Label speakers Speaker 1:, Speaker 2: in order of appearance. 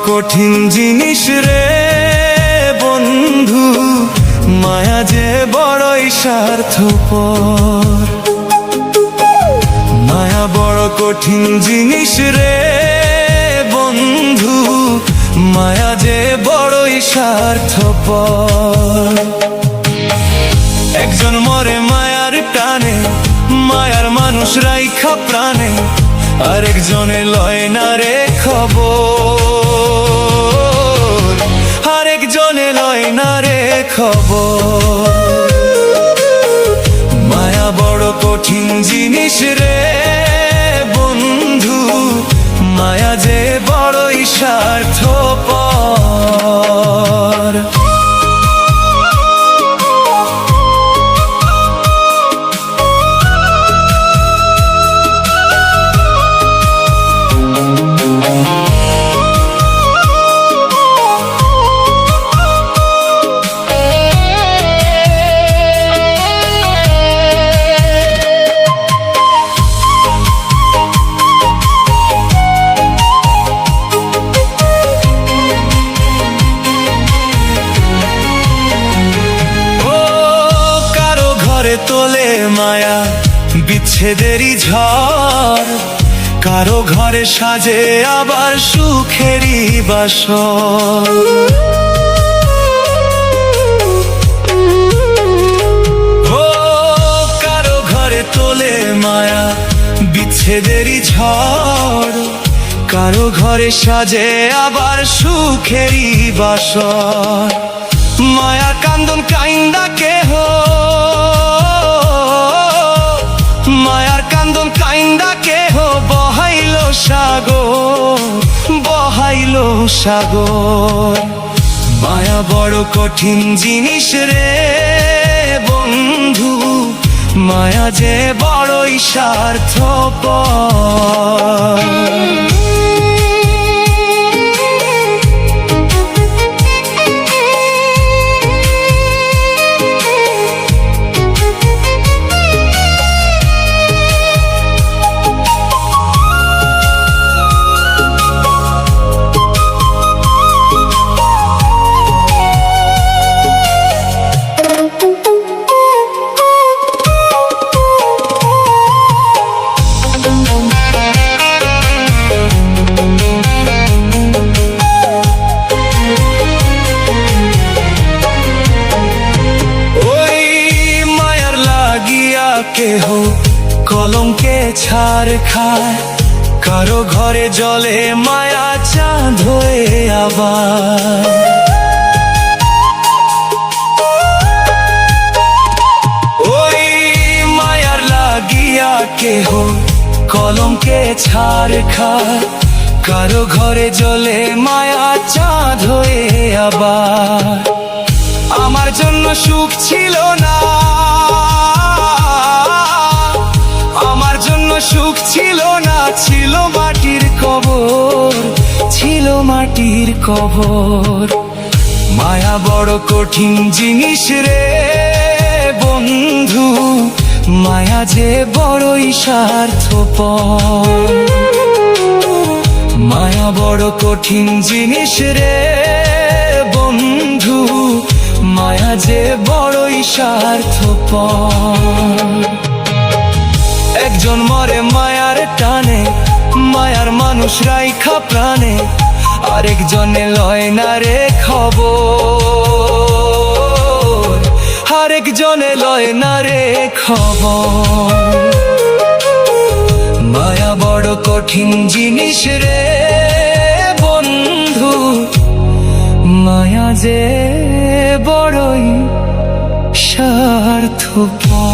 Speaker 1: কঠিন জিনিস রে বন্ধু, মায়া যে বড়ই স্বার্থপর। মায়া বড় কঠিন জিনিস রে বন্ধু, মায়া যে বড়ই স্বার্থপর। একজন মরে মায়ার টানে, মায়ার মানুষ রাইখা প্রাণে, আরেকজনে লয় না রে খবর, আরেকজনে লয় না রে খবর। মায়া বড় কঠিন জিনিস রে বন্ধু, মায়া যে বড়ই স্বার্থপর। তোলে মায়া বিচ্ছেদেরই ঝড়, কারো ঘরে সাজে আবার সুখেরই বাসর। ও কারো ঘরে তোলে মায়া বিচ্ছেদেরই ঝড়, কারো ঘরে সাজে আবার সুখেরই বাসর। মায়ার কান্দন কাইন্দা কেহ, মায়ার কান্দন কাইন্দা কেহ বহাইল সাগর, বহাইল সাগর। মায়া বড় কঠিন জিনিস রে বন্ধু, মায়া যে বড়ই স্বার্থপর। কেহ কলঙ্কে ছাড় খায়, কারো ঘরে জলে মায়া চাঁদ হয়ে আবার। ওই মায়ার লাগিয়া কেহ কলঙ্কে ছাড় খায়, কারো ঘরে জলে মায়া চাঁদ হয়ে আবার। আমার জন্য সুখ ছিল না, আমার জন্য সুখ ছিল না, ছিল মাটির কবর, ছিল মাটির কবর। মায়া বড় কঠিন জিনিস রে বন্ধু, মায়া যে বড়ই স্বার্থপর। মায়া বড় কঠিন জিনিস রে বন্ধু, মায়া যে বড়ই স্বার্থপর। একজন মরে মায়ার টানে, মায়ার মানুষ রাইখা প্রাণে, আরেকজনে লয় না রে খবর, আরেকজনে লয় না রে খবর। মায়া বড় কঠিন জিনিস রে বন্ধু, যে বড়ই স্বার্থপর।